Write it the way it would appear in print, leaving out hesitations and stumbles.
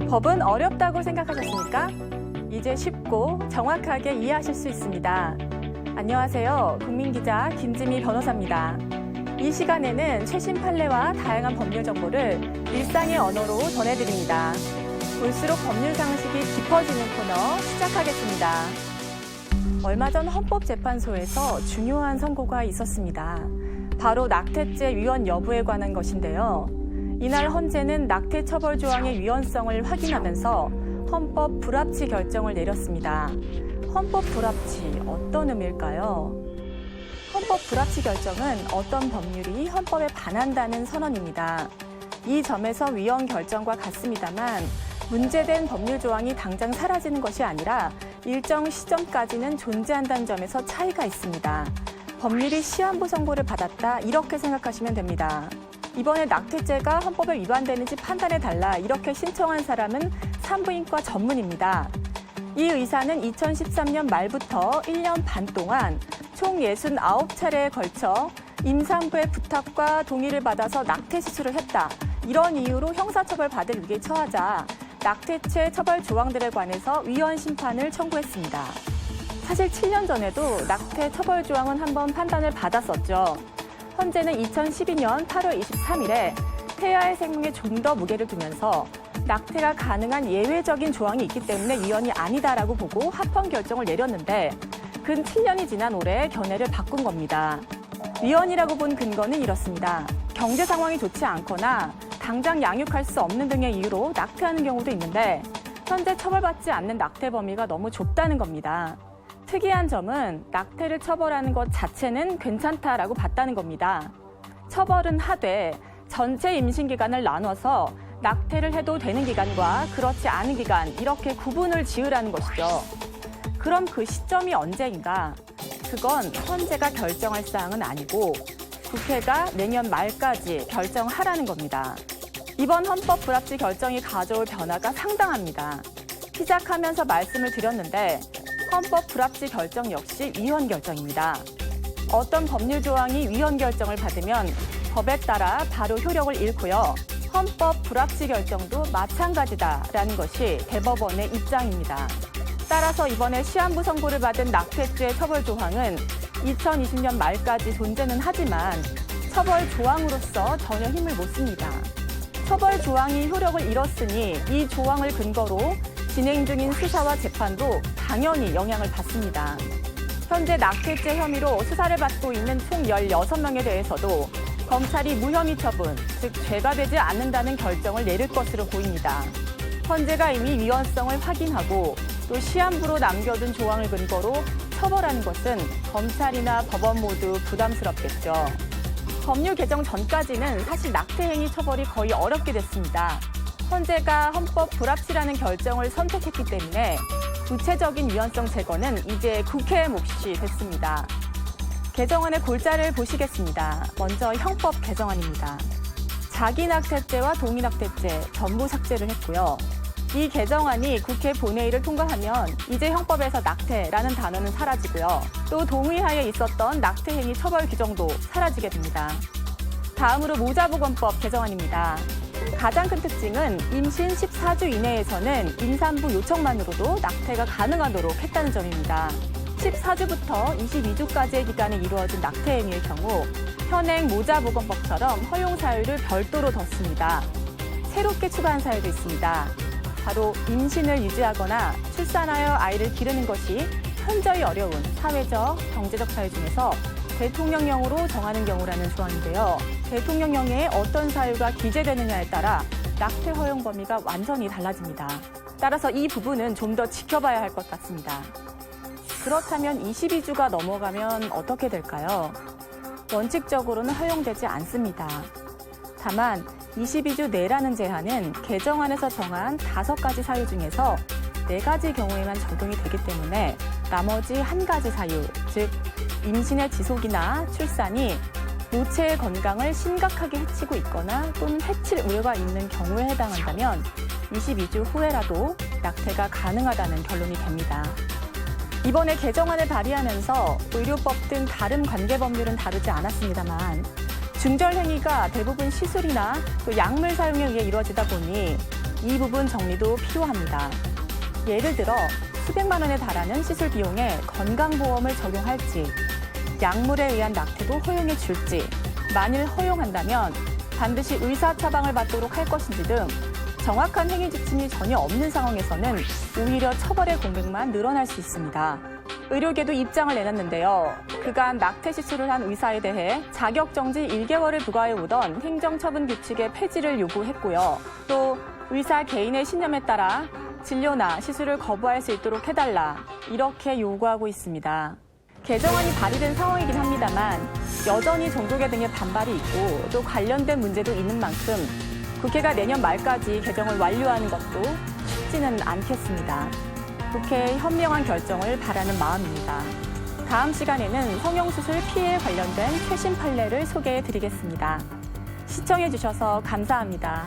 법은 어렵다고 생각하셨습니까? 이제 쉽고 정확하게 이해하실 수 있습니다. 안녕하세요. 국민기자 김지미 변호사입니다. 이 시간에는 최신 판례와 다양한 법률 정보를 일상의 언어로 전해드립니다. 볼수록 법률 상식이 깊어지는 코너 시작하겠습니다. 얼마 전 헌법재판소에서 중요한 선고가 있었습니다. 바로 낙태죄 위헌 여부에 관한 것인데요. 이날 헌재는 낙태 처벌 조항의 위헌성을 확인하면서 헌법 불합치 결정을 내렸습니다. 헌법 불합치 어떤 의미일까요? 헌법 불합치 결정은 어떤 법률이 헌법에 반한다는 선언입니다. 이 점에서 위헌 결정과 같습니다만 문제된 법률 조항이 당장 사라지는 것이 아니라 일정 시점까지는 존재한다는 점에서 차이가 있습니다. 법률이 시한부 선고를 받았다 이렇게 생각하시면 됩니다. 이번에 낙태죄가 헌법에 위반되는지 판단해달라 이렇게 신청한 사람은 산부인과 전문입니다. 이 의사는 2013년 말부터 1년 반 동안 총 69차례에 걸쳐 임산부의 부탁과 동의를 받아서 낙태 수술을 했다. 이런 이유로 형사처벌 받을 위기에 처하자 낙태죄 처벌 조항들에 관해서 위헌 심판을 청구했습니다. 사실 7년 전에도 낙태 처벌 조항은 한번 판단을 받았었죠. 헌재는 2012년 8월 23일에 태아의 생명에 좀 더 무게를 두면서 낙태가 가능한 예외적인 조항이 있기 때문에 위헌이 아니다라고 보고 합헌 결정을 내렸는데 근 7년이 지난 올해 견해를 바꾼 겁니다. 위헌이라고 본 근거는 이렇습니다. 경제 상황이 좋지 않거나 당장 양육할 수 없는 등의 이유로 낙태하는 경우도 있는데 현재 처벌받지 않는 낙태 범위가 너무 좁다는 겁니다. 특이한 점은 낙태를 처벌하는 것 자체는 괜찮다라고 봤다는 겁니다. 처벌은 하되 전체 임신 기간을 나눠서 낙태를 해도 되는 기간과 그렇지 않은 기간 이렇게 구분을 지으라는 것이죠. 그럼 그 시점이 언제인가? 그건 헌재가 결정할 사항은 아니고 국회가 내년 말까지 결정하라는 겁니다. 이번 헌법 불합치 결정이 가져올 변화가 상당합니다. 시작하면서 말씀을 드렸는데 헌법 불합치 결정 역시 위헌 결정입니다. 어떤 법률 조항이 위헌 결정을 받으면 법에 따라 바로 효력을 잃고요. 헌법 불합치 결정도 마찬가지다라는 것이 대법원의 입장입니다. 따라서 이번에 시한부 선고를 받은 낙태죄 처벌 조항은 2020년 말까지 존재는 하지만 처벌 조항으로서 전혀 힘을 못 씁니다. 처벌 조항이 효력을 잃었으니 이 조항을 근거로 진행 중인 수사와 재판도 당연히 영향을 받습니다. 현재 낙태죄 혐의로 수사를 받고 있는 총 16명에 대해서도 검찰이 무혐의 처분, 즉 죄가 되지 않는다는 결정을 내릴 것으로 보입니다. 헌재가 이미 위헌성을 확인하고 또 시한부로 남겨둔 조항을 근거로 처벌하는 것은 검찰이나 법원 모두 부담스럽겠죠. 법률 개정 전까지는 사실 낙태 행위 처벌이 거의 어렵게 됐습니다. 헌재가 헌법 불합치라는 결정을 선택했기 때문에 구체적인 위헌성 제거는 이제 국회의 몫이 됐습니다. 개정안의 골자를 보시겠습니다. 먼저 형법 개정안입니다. 자기낙태죄와 동의낙태죄 전부 삭제를 했고요. 이 개정안이 국회 본회의를 통과하면 이제 형법에서 낙태라는 단어는 사라지고요. 또 동의하에 있었던 낙태 행위 처벌 규정도 사라지게 됩니다. 다음으로 모자보건법 개정안입니다. 가장 큰 특징은 임신 14주 이내에서는 임산부 요청만으로도 낙태가 가능하도록 했다는 점입니다. 14주부터 22주까지의 기간에 이루어진 낙태 행위의 경우 현행 모자보건법처럼 허용 사유를 별도로 뒀습니다. 새롭게 추가한 사유도 있습니다. 바로 임신을 유지하거나 출산하여 아이를 기르는 것이 현저히 어려운 사회적, 경제적 사유 중에서 대통령령으로 정하는 경우라는 조항인데요. 대통령령에 어떤 사유가 기재되느냐에 따라 낙태 허용 범위가 완전히 달라집니다. 따라서 이 부분은 좀 더 지켜봐야 할 것 같습니다. 그렇다면 22주가 넘어가면 어떻게 될까요? 원칙적으로는 허용되지 않습니다. 다만 22주 내라는 제한은 개정안에서 정한 5가지 사유 중에서 4가지 경우에만 적용이 되기 때문에 나머지 1가지 사유, 즉 임신의 지속이나 출산이 모체의 건강을 심각하게 해치고 있거나 또는 해칠 우려가 있는 경우에 해당한다면 22주 후에라도 낙태가 가능하다는 결론이 됩니다. 이번에 개정안을 발의하면서 의료법 등 다른 관계 법률은 다루지 않았습니다만 중절 행위가 대부분 시술이나 또 약물 사용에 의해 이루어지다 보니 이 부분 정리도 필요합니다. 예를 들어 수백만 원에 달하는 시술 비용에 건강보험을 적용할지, 약물에 의한 낙태도 허용해 줄지, 만일 허용한다면 반드시 의사 처방을 받도록 할 것인지 등 정확한 행위 지침이 전혀 없는 상황에서는 오히려 처벌의 공백만 늘어날 수 있습니다. 의료계도 입장을 내놨는데요. 그간 낙태 시술을 한 의사에 대해 자격정지 1개월을 부과해오던 행정처분 규칙의 폐지를 요구했고요. 또 의사 개인의 신념에 따라 진료나 시술을 거부할 수 있도록 해달라, 이렇게 요구하고 있습니다. 개정안이 발의된 상황이긴 합니다만 여전히 종교계 등의 반발이 있고 또 관련된 문제도 있는 만큼 국회가 내년 말까지 개정을 완료하는 것도 쉽지는 않겠습니다. 국회의 현명한 결정을 바라는 마음입니다. 다음 시간에는 성형수술 피해에 관련된 최신 판례를 소개해 드리겠습니다. 시청해 주셔서 감사합니다.